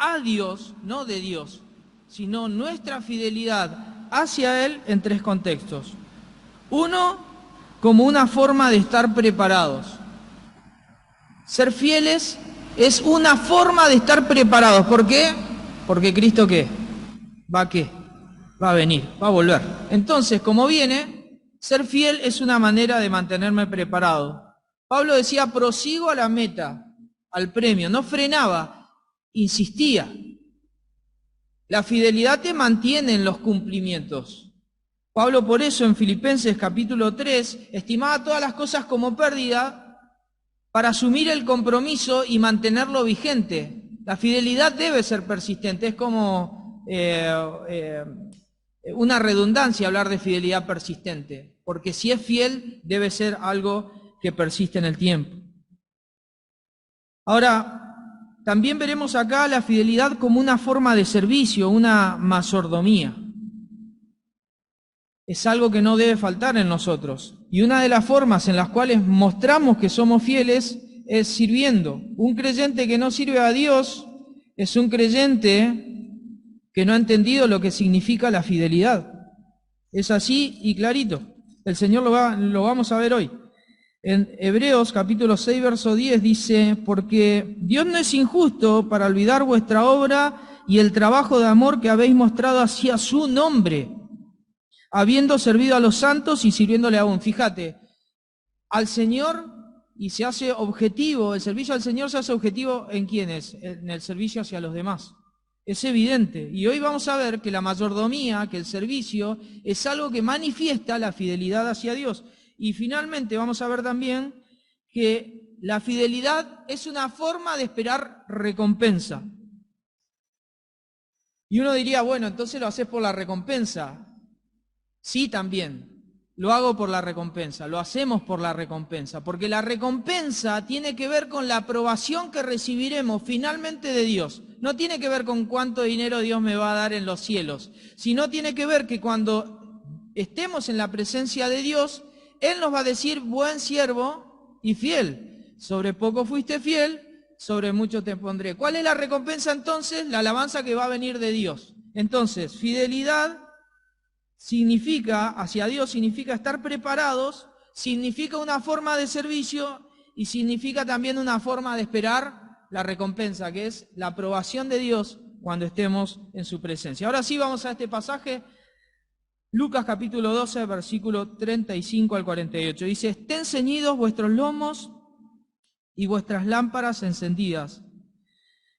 a Dios, no de Dios, sino nuestra fidelidad hacia Él en tres contextos. Uno, como una forma de estar preparados. Ser fieles es una forma de estar preparados. ¿Por qué? Porque Cristo ¿qué? ¿Qué? Va a venir, va a volver. Entonces, como viene, ser fiel es una manera de mantenerme preparado. Pablo decía, prosigo a la meta, al premio, no frenaba, insistía. La fidelidad te mantiene en los cumplimientos. Pablo por eso en Filipenses capítulo 3 estimaba todas las cosas como pérdida para asumir el compromiso y mantenerlo vigente. La fidelidad debe ser persistente, es como una redundancia hablar de fidelidad persistente, porque si es fiel debe ser algo que persiste en el tiempo. Ahora, también veremos acá la fidelidad como una forma de servicio, una mayordomía. Es algo que no debe faltar en nosotros. Y una de las formas en las cuales mostramos que somos fieles es sirviendo. Un creyente que no sirve a Dios es un creyente que no ha entendido lo que significa la fidelidad. Es así y clarito. El Señor lo vamos a ver hoy. En Hebreos capítulo 6, verso 10 dice, porque Dios no es injusto para olvidar vuestra obra y el trabajo de amor que habéis mostrado hacia su nombre, habiendo servido a los santos y sirviéndole aún. Fíjate, al Señor, y se hace objetivo, el servicio al Señor se hace objetivo ¿en quiénes? En el servicio hacia los demás. Es evidente. Y hoy vamos a ver que la mayordomía, que el servicio, es algo que manifiesta la fidelidad hacia Dios. Y finalmente vamos a ver también que la fidelidad es una forma de esperar recompensa. Y uno diría, bueno, entonces lo haces por la recompensa. Sí, también. Lo hago por la recompensa, lo hacemos por la recompensa, porque la recompensa tiene que ver con la aprobación que recibiremos finalmente de Dios. No tiene que ver con cuánto dinero Dios me va a dar en los cielos, sino tiene que ver que cuando estemos en la presencia de Dios, Él nos va a decir, buen siervo y fiel. Sobre poco fuiste fiel, sobre mucho te pondré. ¿Cuál es la recompensa entonces? La alabanza que va a venir de Dios. Entonces, fidelidad significa, hacia Dios significa estar preparados, significa una forma de servicio y significa también una forma de esperar la recompensa, que es la aprobación de Dios cuando estemos en su presencia. Ahora sí vamos a este pasaje, Lucas capítulo 12, versículo 35 al 48. Dice, estén ceñidos vuestros lomos y vuestras lámparas encendidas.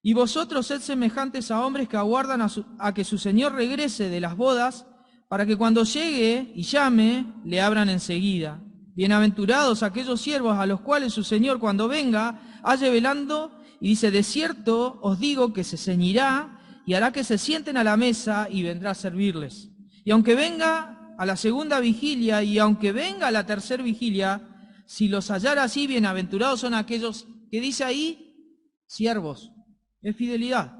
Y vosotros sed semejantes a hombres que aguardan a que su Señor regrese de las bodas, para que cuando llegue y llame, le abran enseguida. Bienaventurados aquellos siervos a los cuales su Señor cuando venga, halle velando, y dice, de cierto os digo que se ceñirá y hará que se sienten a la mesa y vendrá a servirles. Y aunque venga a la segunda vigilia y aunque venga a la tercera vigilia, si los hallara así, bienaventurados son aquellos que dice ahí, siervos, es fidelidad.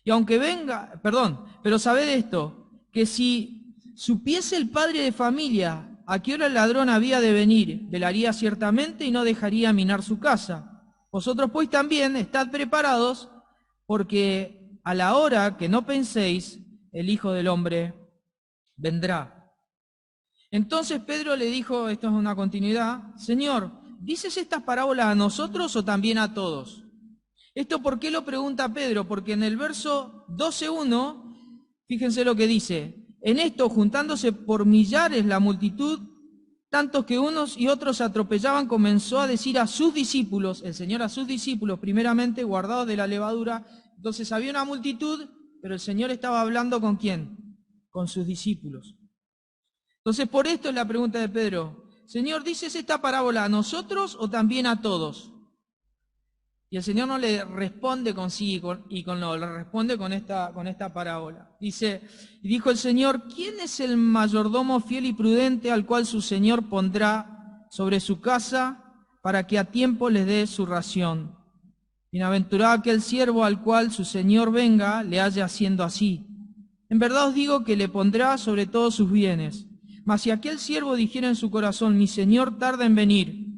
Y aunque venga, pero sabed esto, que si supiese el padre de familia a qué hora el ladrón había de venir, velaría ciertamente y no dejaría minar su casa. Vosotros pues también estad preparados, porque a la hora que no penséis, el Hijo del Hombre vendrá. Entonces Pedro le dijo, esto es una continuidad, Señor, ¿dices estas parábolas a nosotros o también a todos? ¿Esto por qué lo pregunta Pedro? Porque en el verso 12:1, fíjense lo que dice, en esto, juntándose por millares la multitud, tantos que unos y otros atropellaban, comenzó a decir a sus discípulos, el Señor a sus discípulos, primeramente guardados de la levadura. Entonces había una multitud, pero el Señor estaba hablando ¿con quién? Con sus discípulos. Entonces por esto es la pregunta de Pedro, Señor, ¿dices esta parábola a nosotros o también a todos? Y el Señor no le responde con sí y con no, le responde con esta parábola. Dice, y dijo el Señor, ¿quién es el mayordomo fiel y prudente al cual su Señor pondrá sobre su casa para que a tiempo les dé su ración? Bienaventurado aquel siervo al cual su Señor venga, le haya haciendo así. En verdad os digo que le pondrá sobre todos sus bienes. Mas si aquel siervo dijera en su corazón, mi Señor tarda en venir,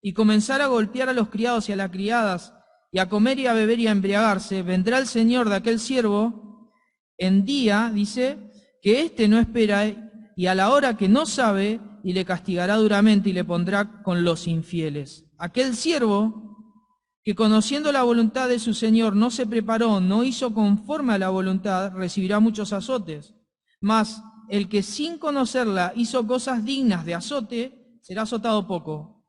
y comenzara a golpear a los criados y a las criadas, y a comer y a beber y a embriagarse, vendrá el Señor de aquel siervo en día, dice, que éste no espera, y a la hora que no sabe, y le castigará duramente y le pondrá con los infieles. Aquel siervo que conociendo la voluntad de su Señor no se preparó, no hizo conforme a la voluntad, recibirá muchos azotes. Mas el que sin conocerla hizo cosas dignas de azote, será azotado poco.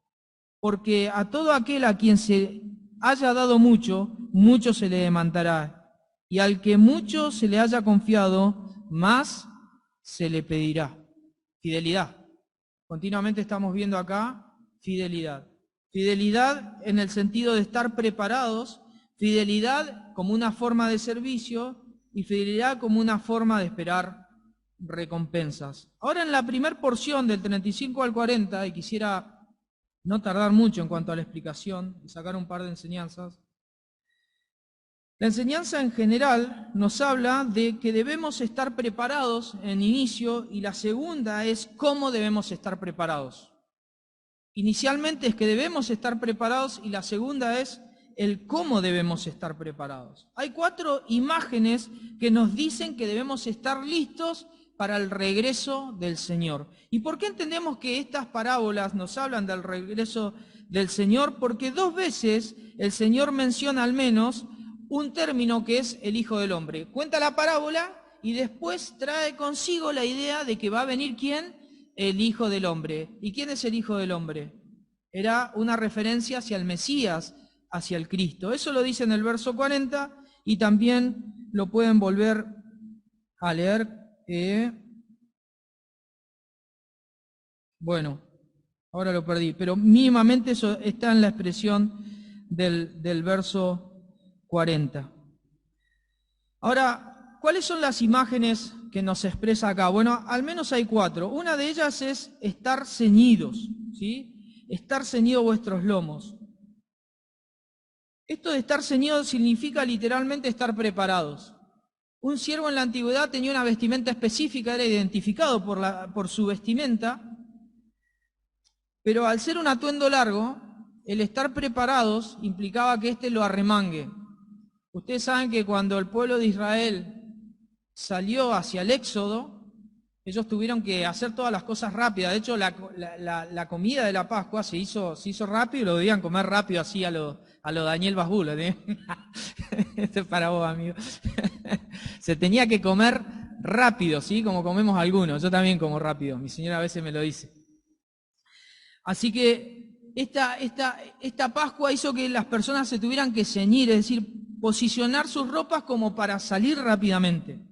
Porque a todo aquel a quien se haya dado mucho, mucho se le demandará. Y al que mucho se le haya confiado, más se le pedirá. Fidelidad. Continuamente estamos viendo acá fidelidad. Fidelidad en el sentido de estar preparados, fidelidad como una forma de servicio y fidelidad como una forma de esperar recompensas. Ahora en la primera porción del 35 al 40, y quisiera no tardar mucho en cuanto a la explicación y sacar un par de enseñanzas. La enseñanza en general nos habla de que debemos estar preparados en inicio y la segunda es cómo debemos estar preparados. Inicialmente es que debemos estar preparados y la segunda es el cómo debemos estar preparados. Hay 4 imágenes que nos dicen que debemos estar listos para el regreso del Señor. ¿Y por qué entendemos que estas parábolas nos hablan del regreso del Señor? Porque 2 veces el Señor menciona al menos un término que es el Hijo del Hombre. Cuenta la parábola y después trae consigo la idea de que va a venir ¿quién? El Hijo del Hombre. ¿Y quién es el Hijo del Hombre? Era una referencia hacia el Mesías, hacia el Cristo. Eso lo dice en el verso 40 y también lo pueden volver a leer. Bueno, ahora lo perdí, pero mínimamente eso está en la expresión del verso 40. Ahora, ¿cuáles son las imágenes que nos expresa acá? Bueno, al menos hay 4. Una de ellas es estar ceñidos, ¿sí? Estar ceñidos vuestros lomos. Esto de estar ceñidos significa literalmente estar preparados. Un siervo en la antigüedad tenía una vestimenta específica, era identificado por su vestimenta, pero al ser un atuendo largo, el estar preparados implicaba que éste lo arremangue. Ustedes saben que cuando el pueblo de Israel salió hacia el Éxodo, ellos tuvieron que hacer todas las cosas rápidas. De hecho, la comida de la Pascua se hizo rápido y lo debían comer rápido así a lo Daniel Basbulo. Esto es para vos, amigo. Se tenía que comer rápido, ¿sí? Como comemos algunos. Yo también como rápido. Mi señora a veces me lo dice. Así que esta Pascua hizo que las personas se tuvieran que ceñir, es decir, posicionar sus ropas como para salir rápidamente.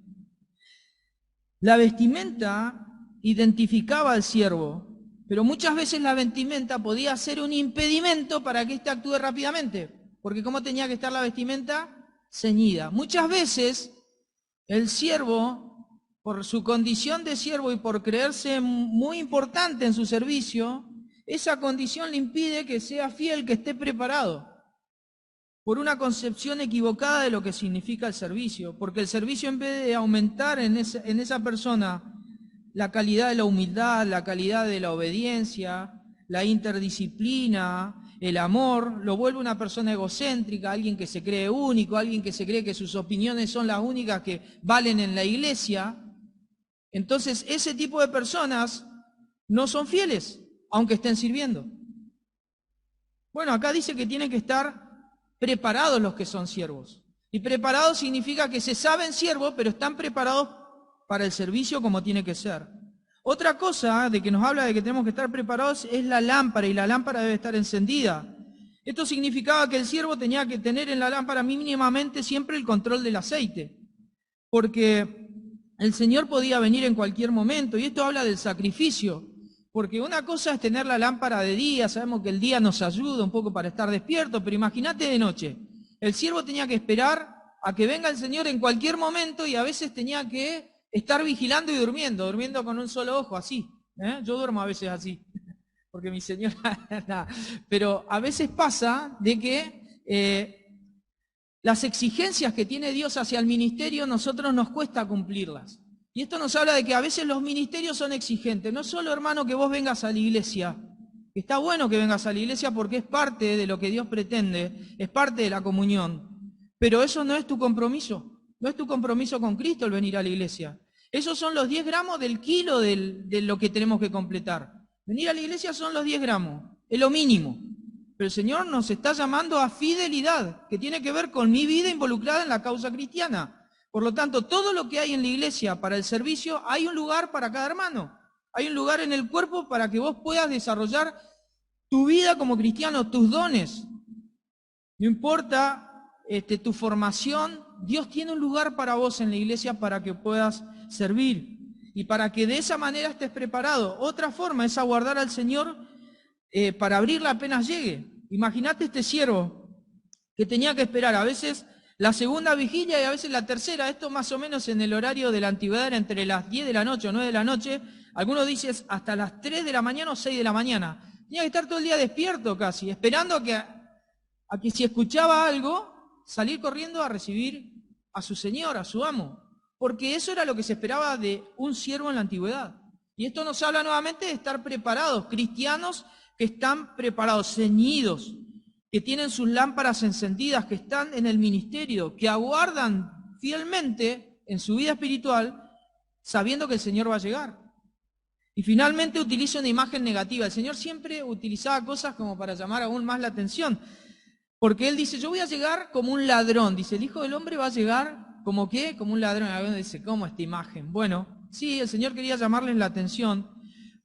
La vestimenta identificaba al siervo, pero muchas veces la vestimenta podía ser un impedimento para que éste actúe rápidamente, porque ¿cómo tenía que estar la vestimenta? Ceñida. Muchas veces el siervo, por su condición de siervo y por creerse muy importante en su servicio, esa condición le impide que sea fiel, que esté preparado, por una concepción equivocada de lo que significa el servicio, porque el servicio en vez de aumentar en esa persona la calidad de la humildad, la calidad de la obediencia, la interdisciplina, el amor, lo vuelve una persona egocéntrica, alguien que se cree único, alguien que se cree que sus opiniones son las únicas que valen en la iglesia. Entonces ese tipo de personas no son fieles, aunque estén sirviendo. Bueno, acá dice que tienen que estar preparados los que son siervos. Y preparados significa que se saben siervos, pero están preparados para el servicio como tiene que ser. Otra cosa de que nos habla de que tenemos que estar preparados es la lámpara, y la lámpara debe estar encendida. Esto significaba que el siervo tenía que tener en la lámpara mínimamente siempre el control del aceite, porque el Señor podía venir en cualquier momento, y esto habla del sacrificio. Porque una cosa es tener la lámpara de día, sabemos que el día nos ayuda un poco para estar despierto, pero imagínate de noche. El siervo tenía que esperar a que venga el Señor en cualquier momento y a veces tenía que estar vigilando y durmiendo con un solo ojo, así. Yo duermo a veces así, porque mi señora... Pero a veces pasa de que las exigencias que tiene Dios hacia el ministerio, nosotros nos cuesta cumplirlas. Y esto nos habla de que a veces los ministerios son exigentes. No solo, hermano, que vos vengas a la iglesia, que está bueno que vengas a la iglesia porque es parte de lo que Dios pretende, es parte de la comunión, pero eso no es tu compromiso, no es tu compromiso con Cristo el venir a la iglesia. Esos son los 10 gramos del kilo de lo que tenemos que completar. Venir a la iglesia son los 10 gramos, es lo mínimo. Pero el Señor nos está llamando a fidelidad, que tiene que ver con mi vida involucrada en la causa cristiana. Por lo tanto, todo lo que hay en la iglesia para el servicio, hay un lugar para cada hermano. Hay un lugar en el cuerpo para que vos puedas desarrollar tu vida como cristiano, tus dones. No importa tu formación, Dios tiene un lugar para vos en la iglesia para que puedas servir y para que de esa manera estés preparado. Otra forma es aguardar al Señor para abrirla apenas llegue. Imagínate este siervo que tenía que esperar a veces la segunda vigilia y a veces la tercera, esto más o menos en el horario de la antigüedad era entre las 10 de la noche o 9 de la noche, algunos dicen hasta las 3 de la mañana o 6 de la mañana. Tenía que estar todo el día despierto casi, esperando a que si escuchaba algo, salir corriendo a recibir a su señor, a su amo, porque eso era lo que se esperaba de un siervo en la antigüedad. Y esto nos habla nuevamente de estar preparados, cristianos que están preparados, ceñidos, que tienen sus lámparas encendidas, que están en el ministerio, que aguardan fielmente en su vida espiritual, sabiendo que el Señor va a llegar. Y finalmente utiliza una imagen negativa. El Señor siempre utilizaba cosas como para llamar aún más la atención, porque Él dice, yo voy a llegar como un ladrón. Dice, el Hijo del Hombre va a llegar como ¿qué? Como un ladrón. Algunos dicen, ¿cómo esta imagen? Bueno, sí, el Señor quería llamarles la atención,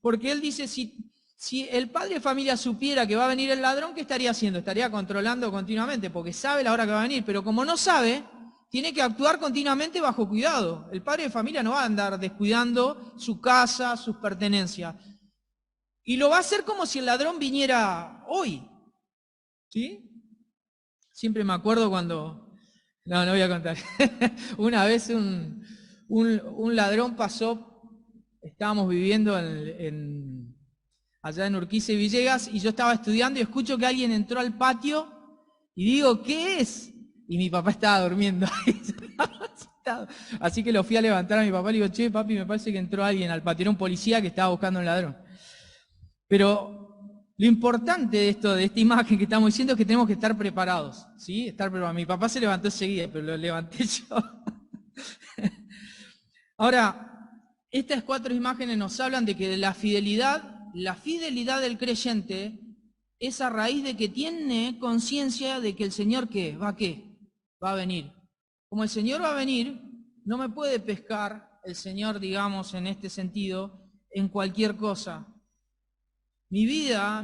porque Él dice, si el padre de familia supiera que va a venir el ladrón, ¿qué estaría haciendo? Estaría controlando continuamente, porque sabe la hora que va a venir, pero como no sabe, tiene que actuar continuamente bajo cuidado. El padre de familia no va a andar descuidando su casa, sus pertenencias. Y lo va a hacer como si el ladrón viniera hoy. ¿Sí? Siempre me acuerdo cuando... No voy a contar. Una vez un ladrón pasó, estábamos viviendo allá en Urquiza y Villegas, y yo estaba estudiando y escucho que alguien entró al patio y digo, ¿qué es? Y mi papá estaba durmiendo ahí. Así que lo fui a levantar a mi papá y le digo, che, papi, me parece que entró alguien al patio, era un policía que estaba buscando a un ladrón. Pero lo importante de esta imagen que estamos diciendo es que tenemos que estar preparados, ¿sí? Estar preparados. Mi papá se levantó enseguida, pero lo levanté yo. Ahora, estas 4 imágenes nos hablan de que la fidelidad del creyente es a raíz de que tiene conciencia de que el Señor ¿qué? ¿Va a venir. Como el Señor va a venir, no me puede pescar el Señor, digamos, en este sentido, en cualquier cosa. Mi vida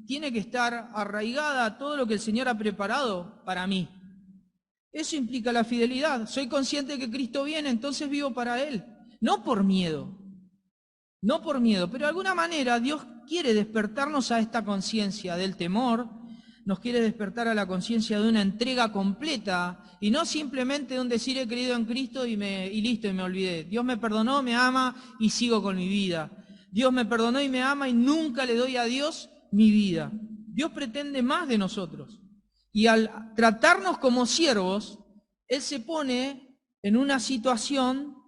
tiene que estar arraigada a todo lo que el Señor ha preparado para mí. Eso implica la fidelidad. Soy consciente de que Cristo viene, entonces vivo para Él. No por miedo, pero de alguna manera Dios quiere despertarnos a esta conciencia del temor, nos quiere despertar a la conciencia de una entrega completa y no simplemente de un decir he creído en Cristo y listo y me olvidé. Dios me perdonó, me ama y sigo con mi vida. Dios me perdonó y me ama y nunca le doy a Dios mi vida. Dios pretende más de nosotros. Y al tratarnos como siervos, Él se pone en una situación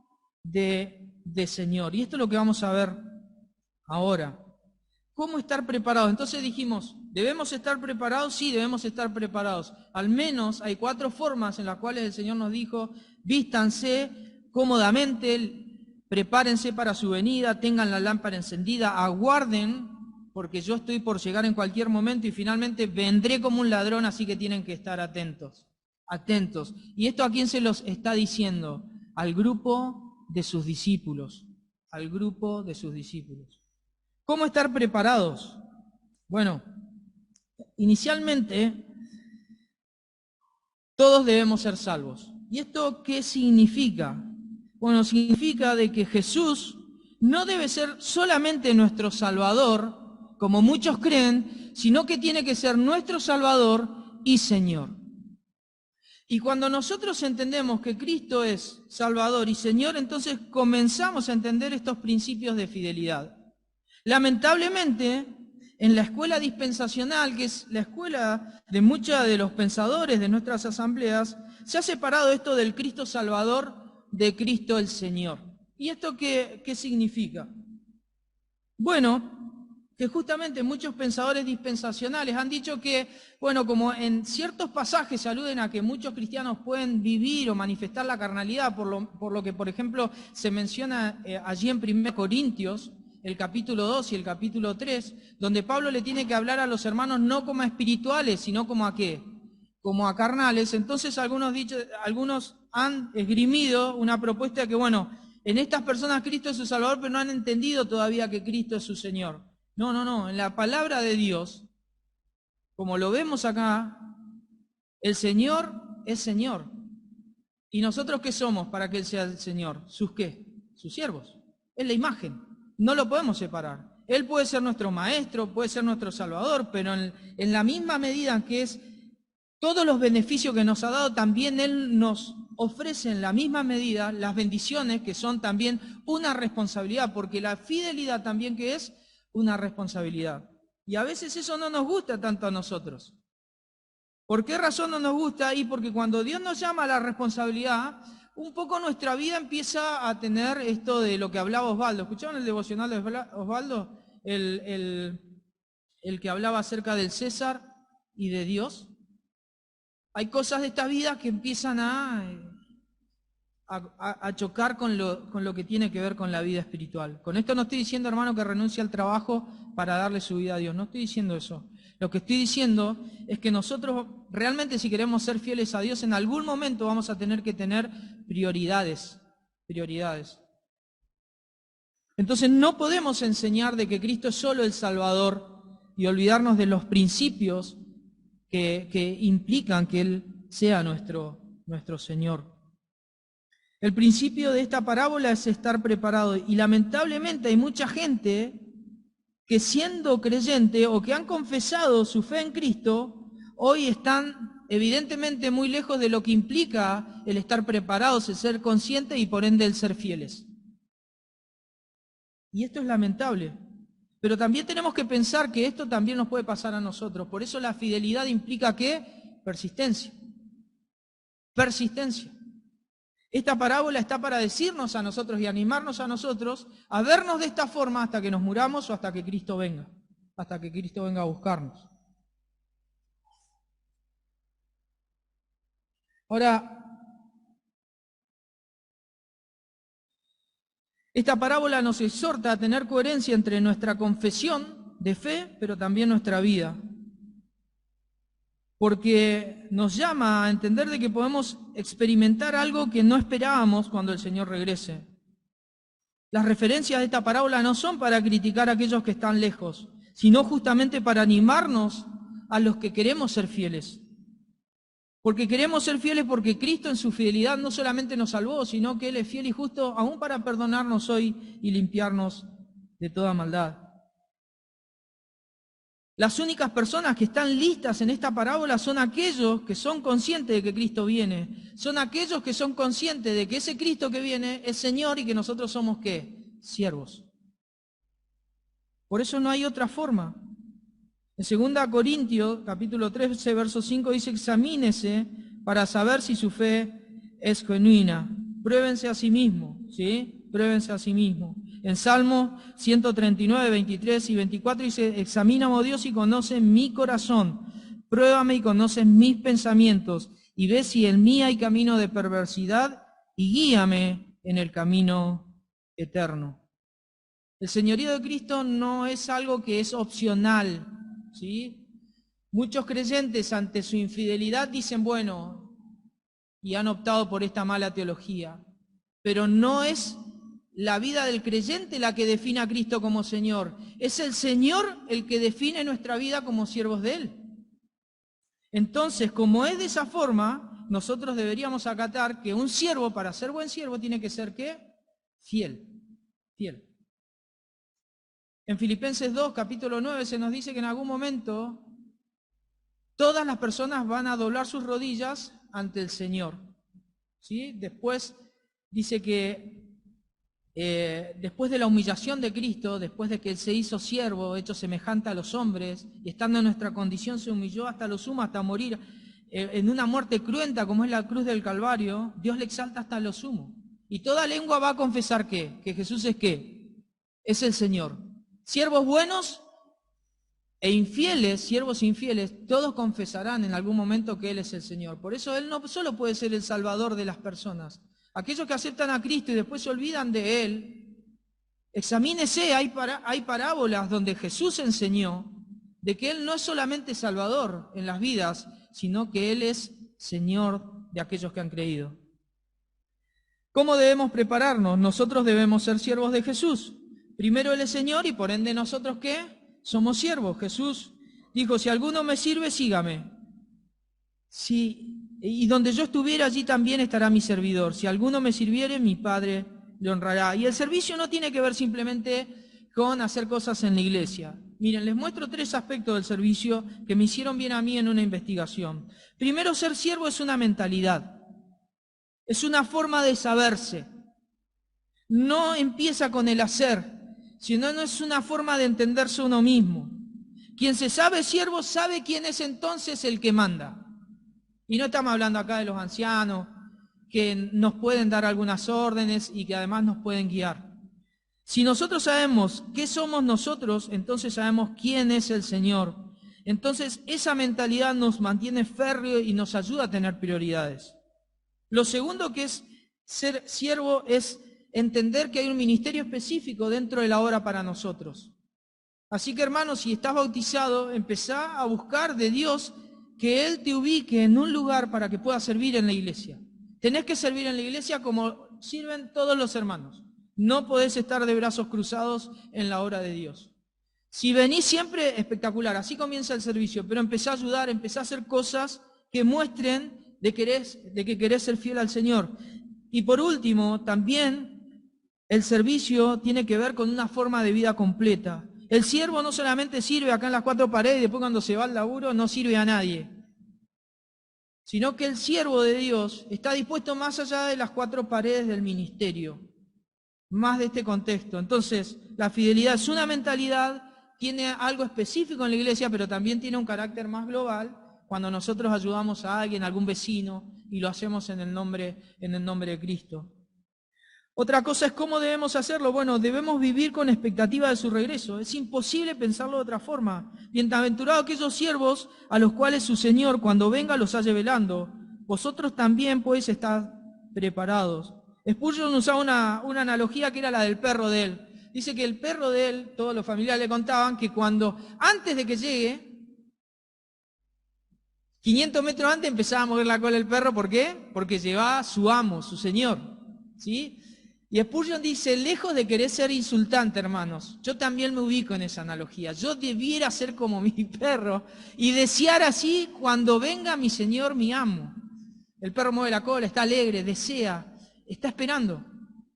de Señor. Y esto es lo que vamos a ver ahora. ¿Cómo estar preparados? Entonces dijimos, ¿debemos estar preparados? Sí, debemos estar preparados. Al menos hay 4 formas en las cuales el Señor nos dijo, vístanse cómodamente, prepárense para su venida, tengan la lámpara encendida, aguarden, porque yo estoy por llegar en cualquier momento y finalmente vendré como un ladrón, así que tienen que estar atentos. Atentos. ¿Y esto a quién se los está diciendo? Al grupo de sus discípulos. Al grupo de sus discípulos. ¿Cómo estar preparados? Bueno, inicialmente todos debemos ser salvos. ¿Y esto qué significa? Bueno, significa de que Jesús no debe ser solamente nuestro Salvador, como muchos creen, sino que tiene que ser nuestro Salvador y Señor. Y cuando nosotros entendemos que Cristo es Salvador y Señor, entonces comenzamos a entender estos principios de fidelidad. Lamentablemente, en la escuela dispensacional, que es la escuela de muchos de los pensadores de nuestras asambleas, se ha separado esto del Cristo Salvador de Cristo el Señor. ¿Y esto qué significa? Bueno, que justamente muchos pensadores dispensacionales han dicho que, bueno, como en ciertos pasajes se aluden a que muchos cristianos pueden vivir o manifestar la carnalidad, por lo que, por ejemplo, se menciona allí en 1 Corintios, el capítulo 2 y el capítulo 3, donde Pablo le tiene que hablar a los hermanos no como a espirituales, sino como a ¿qué? Como a carnales. Entonces algunos han esgrimido una propuesta de que, bueno, en estas personas Cristo es su Salvador, pero no han entendido todavía que Cristo es su Señor. No, en la palabra de Dios, como lo vemos acá, el Señor es Señor. ¿Y nosotros qué somos para que Él sea el Señor? ¿Sus qué? Sus siervos. Es la imagen. No lo podemos separar. Él puede ser nuestro maestro, puede ser nuestro Salvador, pero en la misma medida que es todos los beneficios que nos ha dado, también Él nos ofrece en la misma medida las bendiciones que son también una responsabilidad, porque la fidelidad también que es una responsabilidad. Y a veces eso no nos gusta tanto a nosotros. ¿Por qué razón no nos gusta? Y porque cuando Dios nos llama a la responsabilidad, un poco nuestra vida empieza a tener esto de lo que hablaba Osvaldo. ¿Escucharon el devocional de Osvaldo? El que hablaba acerca del César y de Dios. Hay cosas de esta vida que empiezan a chocar con lo que tiene que ver con la vida espiritual. Con esto no estoy diciendo, hermano, que renuncie al trabajo para darle su vida a Dios. No estoy diciendo eso. Lo que estoy diciendo es que nosotros realmente, si queremos ser fieles a Dios, en algún momento vamos a tener que tener prioridades. Entonces no podemos enseñar de que Cristo es solo el Salvador y olvidarnos de los principios que implican que Él sea nuestro Señor. El principio de esta parábola es estar preparado, y lamentablemente hay mucha gente que, siendo creyente o que han confesado su fe en Cristo, hoy están evidentemente muy lejos de lo que implica el estar preparados, el ser conscientes y por ende el ser fieles. Y esto es lamentable. Pero también tenemos que pensar que esto también nos puede pasar a nosotros. Por eso la fidelidad implica ¿qué? Persistencia. Esta parábola está para decirnos a nosotros y animarnos a nosotros a vernos de esta forma hasta que nos muramos o hasta que Cristo venga. Hasta que Cristo venga a buscarnos. Ahora, esta parábola nos exhorta a tener coherencia entre nuestra confesión de fe, pero también nuestra vida. Porque nos llama a entender de que podemos experimentar algo que no esperábamos cuando el Señor regrese. Las referencias de esta parábola no son para criticar a aquellos que están lejos, sino justamente para animarnos a los que queremos ser fieles. Porque queremos ser fieles porque Cristo en su fidelidad no solamente nos salvó, sino que Él es fiel y justo aún para perdonarnos hoy y limpiarnos de toda maldad. Las únicas personas que están listas en esta parábola son aquellos que son conscientes de que Cristo viene. Son aquellos que son conscientes de que ese Cristo que viene es Señor y que nosotros somos ¿qué? Siervos. Por eso no hay otra forma. En 2 Corintios, capítulo 13, verso 5, dice: examínese para saber si su fe es genuina. Pruébense a sí mismos, ¿sí? Pruébense a sí mismos. En Salmo 139, 23 y 24 dice: examíname, oh Dios, y conoce mi corazón. Pruébame y conoce mis pensamientos, y ve si en mí hay camino de perversidad, y guíame en el camino eterno. El señorío de Cristo no es algo que es opcional, ¿sí? Muchos creyentes ante su infidelidad dicen, bueno, y han optado por esta mala teología, pero no es la vida del creyente la que define a Cristo como Señor, es el Señor el que define nuestra vida como siervos de Él. Entonces, como es de esa forma, nosotros deberíamos acatar que un siervo, para ser buen siervo, tiene que ser ¿qué? Fiel. En Filipenses 2, capítulo 9, se nos dice que en algún momento todas las personas van a doblar sus rodillas ante el Señor, ¿sí? Después dice que después de la humillación de Cristo, después de que Él se hizo siervo, hecho semejante a los hombres, y estando en nuestra condición se humilló hasta lo sumo, hasta morir en una muerte cruenta como es la cruz del Calvario, Dios le exalta hasta lo sumo. Y toda lengua va a confesar ¿qué? Que Jesús es ¿qué? Es el Señor. Siervos buenos e infieles, siervos infieles, todos confesarán en algún momento que Él es el Señor. Por eso Él no solo puede ser el Salvador de las personas. Aquellos que aceptan a Cristo y después se olvidan de Él, examínese, hay parábolas donde Jesús enseñó de que Él no es solamente Salvador en las vidas, sino que Él es Señor de aquellos que han creído. ¿Cómo debemos prepararnos? Nosotros debemos ser siervos de Jesús. Primero Él es Señor y por ende nosotros ¿qué? Somos siervos. Jesús dijo, si alguno me sirve, sígame. Y donde yo estuviera, allí también estará mi servidor. Si alguno me sirviere, mi Padre le honrará. Y el servicio no tiene que ver simplemente con hacer cosas en la iglesia. Miren, les muestro 3 aspectos del servicio que me hicieron bien a mí en una investigación. Primero, ser siervo es una mentalidad. Es una forma de saberse. No empieza con el hacer, sino no es una forma de entenderse uno mismo. Quien se sabe siervo sabe quién es entonces el que manda. Y no estamos hablando acá de los ancianos, que nos pueden dar algunas órdenes y que además nos pueden guiar. Si nosotros sabemos qué somos nosotros, entonces sabemos quién es el Señor. Entonces esa mentalidad nos mantiene férreo y nos ayuda a tener prioridades. Lo segundo que es ser siervo es entender que hay un ministerio específico dentro de la obra para nosotros. Así que hermanos, si estás bautizado, empezá a buscar de Dios que Él te ubique en un lugar para que puedas servir en la iglesia. Tenés que servir en la iglesia como sirven todos los hermanos. No podés estar de brazos cruzados en la obra de Dios. Si venís siempre, espectacular, así comienza el servicio, pero empezá a ayudar, empezá a hacer cosas que muestren de que querés ser fiel al Señor. Y por último, también el servicio tiene que ver con una forma de vida completa. El siervo no solamente sirve acá en las 4 paredes y después cuando se va al laburo no sirve a nadie, sino que el siervo de Dios está dispuesto más allá de las 4 paredes del ministerio, más de este contexto. Entonces, la fidelidad es una mentalidad, tiene algo específico en la iglesia, pero también tiene un carácter más global cuando nosotros ayudamos a alguien, a algún vecino, y lo hacemos en el nombre de Cristo. Otra cosa es cómo debemos hacerlo. Bueno, debemos vivir con expectativa de su regreso. Es imposible pensarlo de otra forma. Bienaventurados aquellos siervos a los cuales su Señor, cuando venga, los halle velando. Vosotros también podéis estar preparados. Spurgeon usaba una analogía que era la del perro de él. Dice que el perro de él, todos los familiares le contaban que antes de que llegue, 500 metros antes empezaba a mover la cola el perro. ¿Por qué? Porque llevaba su amo, su Señor. ¿Sí? Y Spurgeon dice, lejos de querer ser insultante, hermanos, yo también me ubico en esa analogía. Yo debiera ser como mi perro y desear así cuando venga mi Señor, mi amo. El perro mueve la cola, está alegre, desea, está esperando.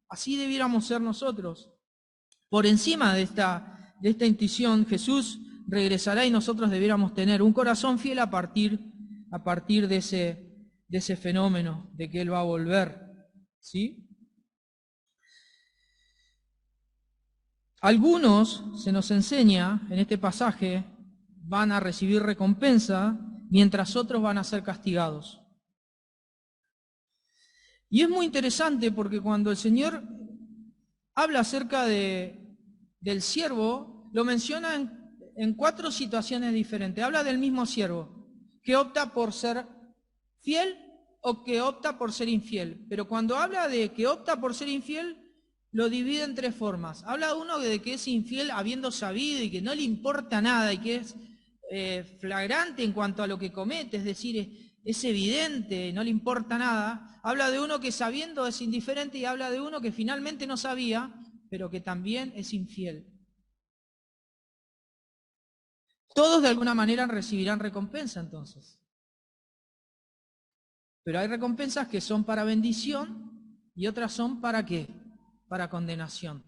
Así debiéramos ser nosotros. Por encima de esta intuición, Jesús regresará y nosotros debiéramos tener un corazón fiel a partir de ese fenómeno de que Él va a volver. ¿Sí? Algunos, se nos enseña en este pasaje, van a recibir recompensa, mientras otros van a ser castigados. Y es muy interesante porque cuando el Señor habla acerca del siervo, lo menciona en 4 situaciones diferentes. Habla del mismo siervo, que opta por ser fiel o que opta por ser infiel. Pero cuando habla de que opta por ser infiel, lo divide en 3 formas. Habla uno de que es infiel habiendo sabido y que no le importa nada y que es flagrante en cuanto a lo que comete, es decir, es evidente, no le importa nada. Habla de uno que sabiendo es indiferente y habla de uno que finalmente no sabía, pero que también es infiel. Todos de alguna manera recibirán recompensa entonces. Pero hay recompensas que son para bendición y otras son ¿para qué? Para condenación.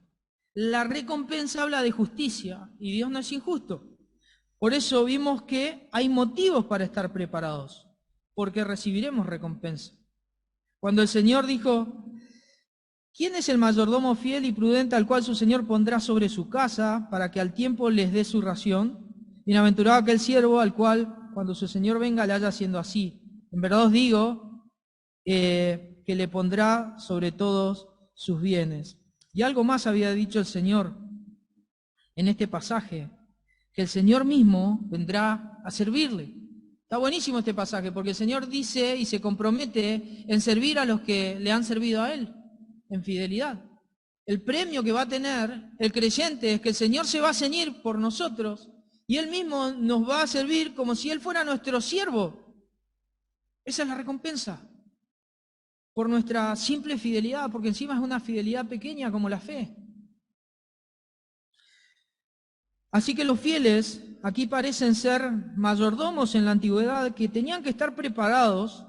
La recompensa habla de justicia y Dios no es injusto. Por eso vimos que hay motivos para estar preparados, porque recibiremos recompensa. Cuando el Señor dijo, ¿quién es el mayordomo fiel y prudente al cual su Señor pondrá sobre su casa para que al tiempo les dé su ración? Bienaventurado aquel siervo al cual cuando su Señor venga le haya haciendo así. En verdad os digo que le pondrá sobre todos sus bienes. Y algo más había dicho el Señor en este pasaje. que el Señor mismo vendrá a servirle. Está buenísimo este pasaje, porque el Señor dice y se compromete en servir a los que le han servido a Él, en fidelidad. El premio que va a tener el creyente es que el Señor se va a ceñir por nosotros y Él mismo nos va a servir como si Él fuera nuestro siervo. Esa es la recompensa por nuestra simple fidelidad, porque encima es una fidelidad pequeña como la fe. Así que los fieles aquí parecen ser mayordomos en la antigüedad que tenían que estar preparados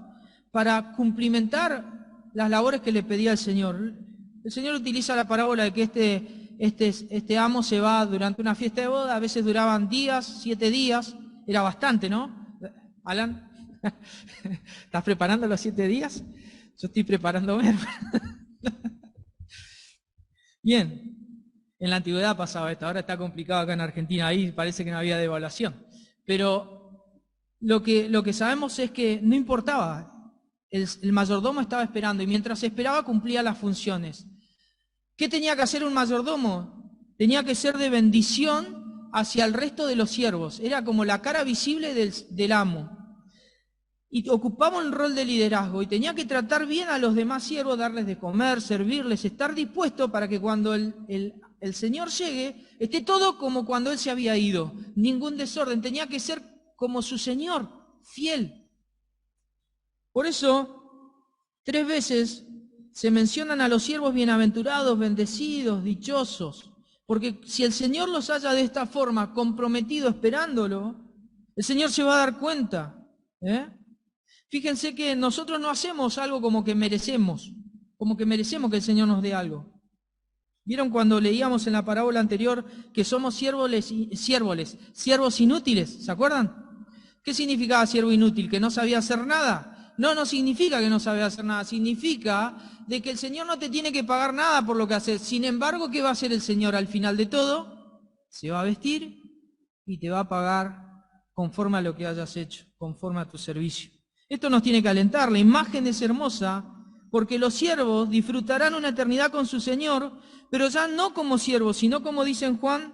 para cumplimentar las labores que le pedía el Señor. El Señor utiliza la parábola de que este amo se va durante una fiesta de boda, a veces duraban días, 7 días, era bastante, ¿no? Alan, ¿estás preparando los 7 días? Yo estoy preparándome. Bien, en la antigüedad pasaba esto, ahora está complicado acá en Argentina, ahí parece que no había devaluación. Pero lo que sabemos es que no importaba, el mayordomo estaba esperando y mientras esperaba cumplía las funciones. ¿Qué tenía que hacer un mayordomo? Tenía que ser de bendición hacia el resto de los siervos, era como la cara visible del amo. Y ocupaba un rol de liderazgo y tenía que tratar bien a los demás siervos, darles de comer, servirles, estar dispuesto para que cuando el Señor llegue, esté todo como cuando Él se había ido, ningún desorden, tenía que ser como su Señor, fiel. Por eso, 3 veces se mencionan a los siervos bienaventurados, bendecidos, dichosos, porque si el Señor los halla de esta forma, comprometido, esperándolo, el Señor se va a dar cuenta, Fíjense que nosotros no hacemos algo como que merecemos que el Señor nos dé algo. ¿Vieron cuando leíamos en la parábola anterior que somos siervos inútiles? ¿Se acuerdan? ¿Qué significaba siervo inútil? ¿Que no sabía hacer nada? No significa que no sabía hacer nada, significa de que el Señor no te tiene que pagar nada por lo que haces. Sin embargo, ¿qué va a hacer el Señor al final de todo? Se va a vestir y te va a pagar conforme a lo que hayas hecho, conforme a tu servicio. Esto nos tiene que alentar, la imagen es hermosa, porque los siervos disfrutarán una eternidad con su Señor, pero ya no como siervos, sino como dice en Juan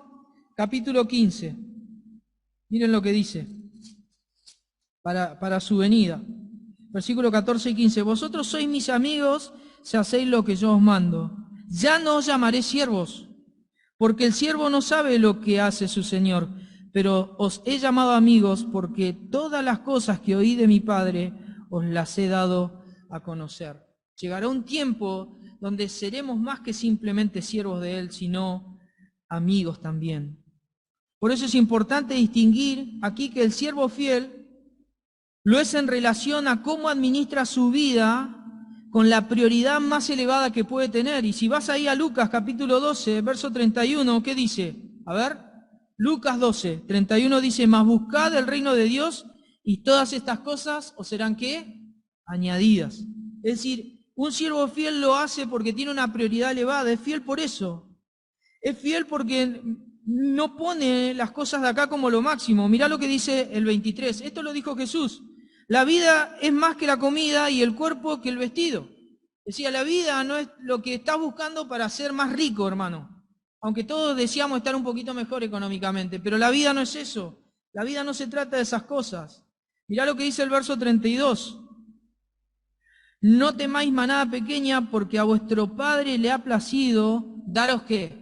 capítulo 15. Miren lo que dice, para su venida. Versículo 14 y 15. Vosotros sois mis amigos si hacéis lo que yo os mando. Ya no os llamaré siervos, porque el siervo no sabe lo que hace su Señor, pero os he llamado amigos porque todas las cosas que oí de mi Padre os las he dado a conocer. Llegará un tiempo donde seremos más que simplemente siervos de Él, sino amigos también. Por eso es importante distinguir aquí que el siervo fiel lo es en relación a cómo administra su vida con la prioridad más elevada que puede tener. Y si vas ahí a Lucas capítulo 12, verso 31, ¿qué dice? A ver, Lucas 12, 31 dice, mas buscad el reino de Dios y todas estas cosas os serán, ¿qué? Añadidas. Es decir, un siervo fiel lo hace porque tiene una prioridad elevada, es fiel por eso. Es fiel porque no pone las cosas de acá como lo máximo. Mirá lo que dice el 23, esto lo dijo Jesús. La vida es más que la comida y el cuerpo que el vestido. Decía, la vida no es lo que estás buscando para ser más rico, hermano. Aunque todos deseamos estar un poquito mejor económicamente, pero la vida no es eso. La vida no se trata de esas cosas. Mirá lo que dice el verso 32. No temáis manada pequeña, porque a vuestro Padre le ha placido daros ¿qué?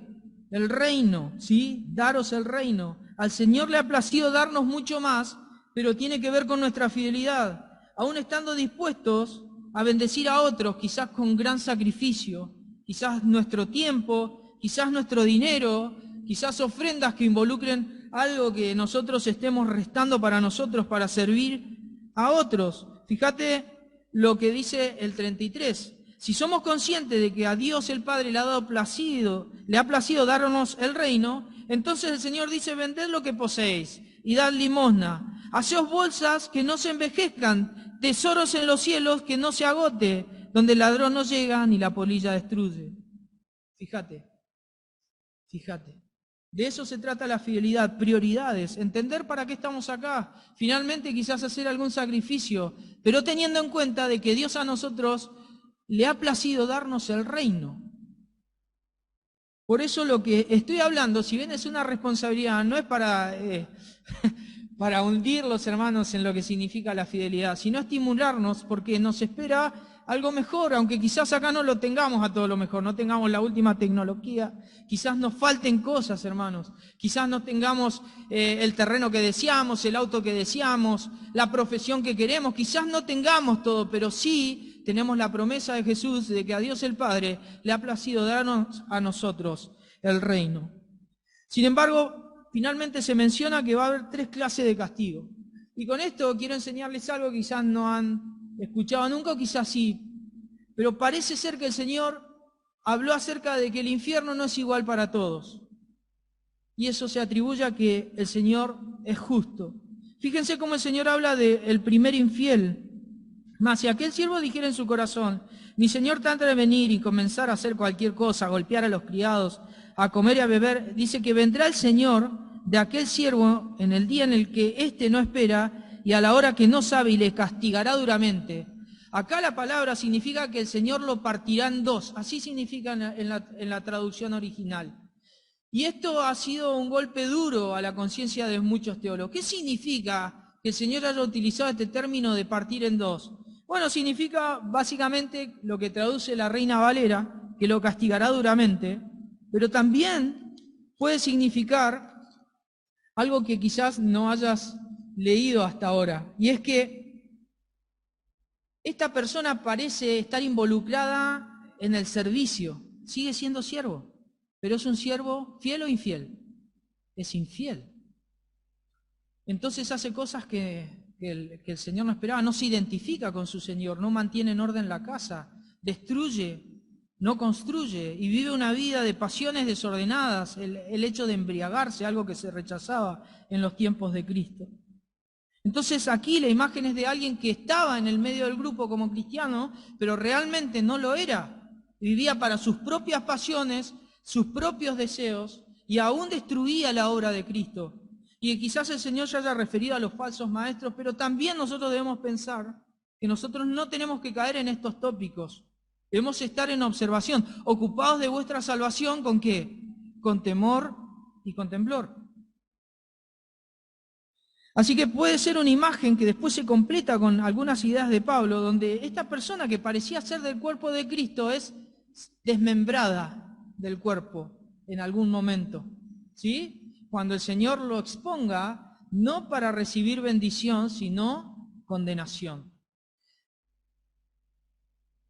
El reino, ¿sí? Daros el reino. Al Señor le ha placido darnos mucho más, pero tiene que ver con nuestra fidelidad. Aún estando dispuestos a bendecir a otros, quizás con gran sacrificio, quizás nuestro tiempo, quizás nuestro dinero, quizás ofrendas que involucren algo que nosotros estemos restando para nosotros para servir a otros. Fíjate lo que dice el 33. Si somos conscientes de que a Dios el Padre le ha placido darnos el reino, entonces el Señor dice, vended lo que poseéis y dad limosna. Haceos bolsas que no se envejezcan, tesoros en los cielos que no se agote, donde el ladrón no llega ni la polilla destruye. Fíjate. De eso se trata la fidelidad, prioridades, entender para qué estamos acá, finalmente quizás hacer algún sacrificio, pero teniendo en cuenta de que Dios a nosotros le ha placido darnos el reino. Por eso lo que estoy hablando, si bien es una responsabilidad, no es para, para hundir los hermanos en lo que significa la fidelidad, sino estimularnos porque nos espera algo mejor, aunque quizás acá no lo tengamos a todo lo mejor, no tengamos la última tecnología, quizás nos falten cosas, hermanos, quizás no tengamos el terreno que deseamos, el auto que deseamos, la profesión que queremos, quizás no tengamos todo, pero sí tenemos la promesa de Jesús de que a Dios el Padre le ha placido darnos a nosotros el reino. Sin embargo, finalmente se menciona que va a haber 3 clases de castigo. Y con esto quiero enseñarles algo que quizás no han escuchado nunca o quizás sí, pero parece ser que el Señor habló acerca de que el infierno no es igual para todos. Y eso se atribuye a que el Señor es justo. Fíjense cómo el Señor habla del primer infiel. Mas si aquel siervo dijera en su corazón, mi Señor trata de venir y comenzar a hacer cualquier cosa, a golpear a los criados, a comer y a beber, dice que vendrá el Señor de aquel siervo en el día en el que éste no espera y a la hora que no sabe y le castigará duramente. Acá la palabra significa que el Señor lo partirá en 2, así significa en la traducción original. Y esto ha sido un golpe duro a la conciencia de muchos teólogos. ¿Qué significa que el Señor haya utilizado este término de partir en 2? Bueno, significa básicamente lo que traduce la Reina Valera, que lo castigará duramente, pero también puede significar algo que quizás no hayas leído hasta ahora, y es que esta persona parece estar involucrada en el servicio, sigue siendo siervo, pero es un siervo fiel o infiel, es infiel. Entonces hace cosas que el Señor no esperaba, no se identifica con su Señor, no mantiene en orden la casa, destruye, no construye y vive una vida de pasiones desordenadas, el hecho de embriagarse, algo que se rechazaba en los tiempos de Cristo. Entonces aquí la imagen es de alguien que estaba en el medio del grupo como cristiano, pero realmente no lo era. Vivía para sus propias pasiones, sus propios deseos, y aún destruía la obra de Cristo. Y quizás el Señor se haya referido a los falsos maestros, pero también nosotros debemos pensar que nosotros no tenemos que caer en estos tópicos. Debemos estar en observación, ocupados de vuestra salvación, ¿con qué? Con temor y con temblor. Así que puede ser una imagen que después se completa con algunas ideas de Pablo, donde esta persona que parecía ser del cuerpo de Cristo es desmembrada del cuerpo en algún momento, ¿sí? Cuando el Señor lo exponga, no para recibir bendición, sino condenación.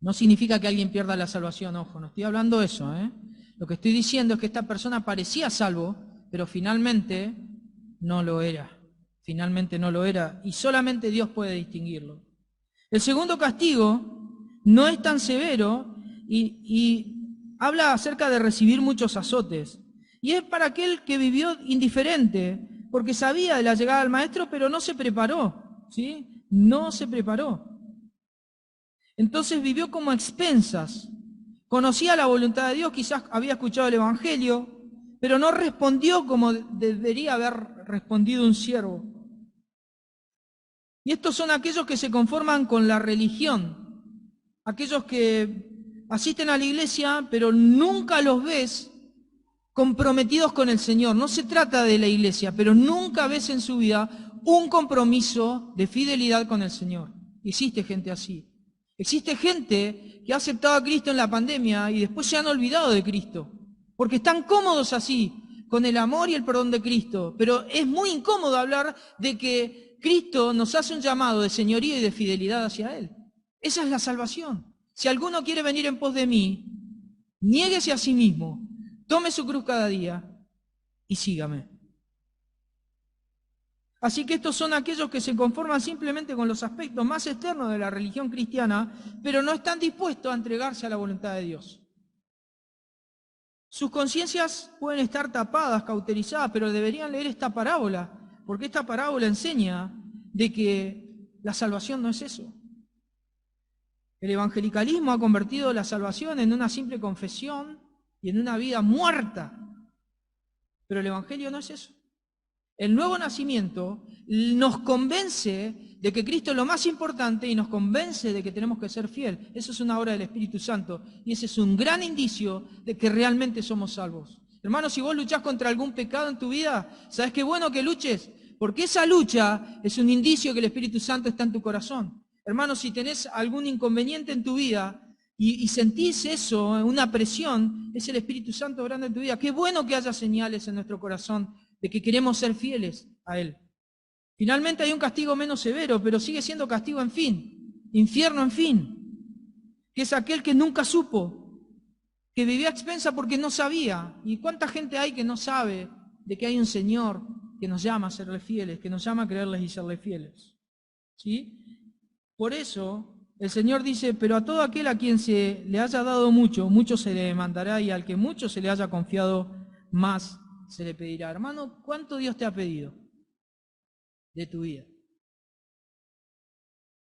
No significa que alguien pierda la salvación, ojo, no estoy hablando de eso, ¿eh? Lo que estoy diciendo es que esta persona parecía salvo, pero finalmente no lo era. Finalmente no lo era, y solamente Dios puede distinguirlo. El segundo castigo no es tan severo y habla acerca de recibir muchos azotes. Y es para aquel que vivió indiferente, porque sabía de la llegada del maestro, pero no se preparó, ¿sí? No se preparó. Entonces vivió como a expensas. Conocía la voluntad de Dios, quizás había escuchado el Evangelio, pero no respondió como debería haber respondido un siervo. Y estos son aquellos que se conforman con la religión, aquellos que asisten a la iglesia, pero nunca los ves comprometidos con el Señor. No se trata de la iglesia, pero nunca ves en su vida un compromiso de fidelidad con el Señor. Existe gente así. Existe gente que ha aceptado a Cristo en la pandemia y después se han olvidado de Cristo, porque están cómodos así, con el amor y el perdón de Cristo. Pero es muy incómodo hablar de que Cristo nos hace un llamado de señoría y de fidelidad hacia Él. Esa es la salvación. Si alguno quiere venir en pos de mí, niéguese a sí mismo, tome su cruz cada día y sígame. Así que estos son aquellos que se conforman simplemente con los aspectos más externos de la religión cristiana, pero no están dispuestos a entregarse a la voluntad de Dios. Sus conciencias pueden estar tapadas, cauterizadas, pero deberían leer esta parábola, porque esta parábola enseña de que la salvación no es eso. El evangelicalismo ha convertido la salvación en una simple confesión y en una vida muerta. Pero el evangelio no es eso. El nuevo nacimiento nos convence de que Cristo es lo más importante y nos convence de que tenemos que ser fiel. Eso es una obra del Espíritu Santo y ese es un gran indicio de que realmente somos salvos. Hermano, si vos luchás contra algún pecado en tu vida, ¿sabes qué bueno que luches? Porque esa lucha es un indicio que el Espíritu Santo está en tu corazón. Hermano, si tenés algún inconveniente en tu vida y sentís eso, una presión, es el Espíritu Santo obrando en tu vida. Qué bueno que haya señales en nuestro corazón de que queremos ser fieles a Él. Finalmente hay un castigo menos severo, pero sigue siendo castigo en fin, infierno en fin, que es aquel que nunca supo, que vivía a expensa porque no sabía. ¿Y cuánta gente hay que no sabe de que hay un Señor que nos llama a serle fieles, que nos llama a creerles y serle fieles? ¿Sí? Por eso el Señor dice, pero a todo aquel a quien se le haya dado mucho, mucho se le demandará, y al que mucho se le haya confiado, más se le pedirá. Hermano, ¿cuánto Dios te ha pedido de tu vida?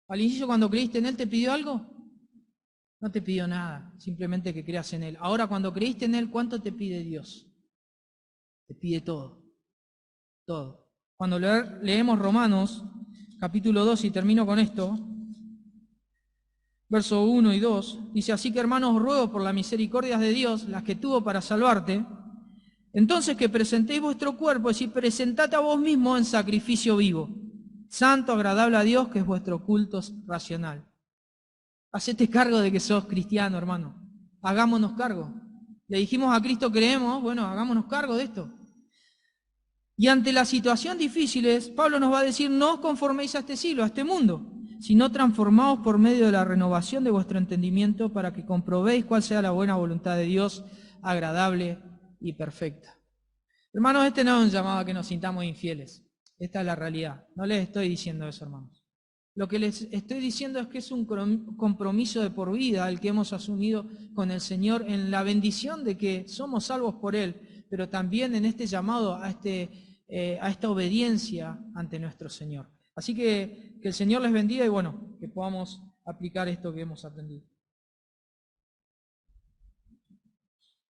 Al inicio, cuando creíste en Él, ¿te pidió algo? No te pidió nada, simplemente que creas en Él. Ahora, cuando creíste en Él, ¿cuánto te pide Dios? Te pide todo, todo. Cuando leemos Romanos, capítulo 2, y termino con esto, verso 1 y 2, dice, así que hermanos, os ruego por las misericordias de Dios, las que tuvo para salvarte, entonces que presentéis vuestro cuerpo, es decir, presentad a vos mismos en sacrificio vivo, santo, agradable a Dios, que es vuestro culto racional. Hacete cargo de que sos cristiano, hermano. Hagámonos cargo. Le dijimos a Cristo creemos, bueno, hagámonos cargo de esto. Y ante las situaciones difíciles, Pablo nos va a decir, no os conforméis a este siglo, a este mundo, sino transformaos por medio de la renovación de vuestro entendimiento para que comprobéis cuál sea la buena voluntad de Dios, agradable y perfecta. Hermanos, este no es un llamado a que nos sintamos infieles. Esta es la realidad. No les estoy diciendo eso, hermanos. Lo que les estoy diciendo es que es un compromiso de por vida el que hemos asumido con el Señor en la bendición de que somos salvos por Él, pero también en este llamado a esta obediencia ante nuestro Señor. Así que el Señor les bendiga y bueno, que podamos aplicar esto que hemos aprendido.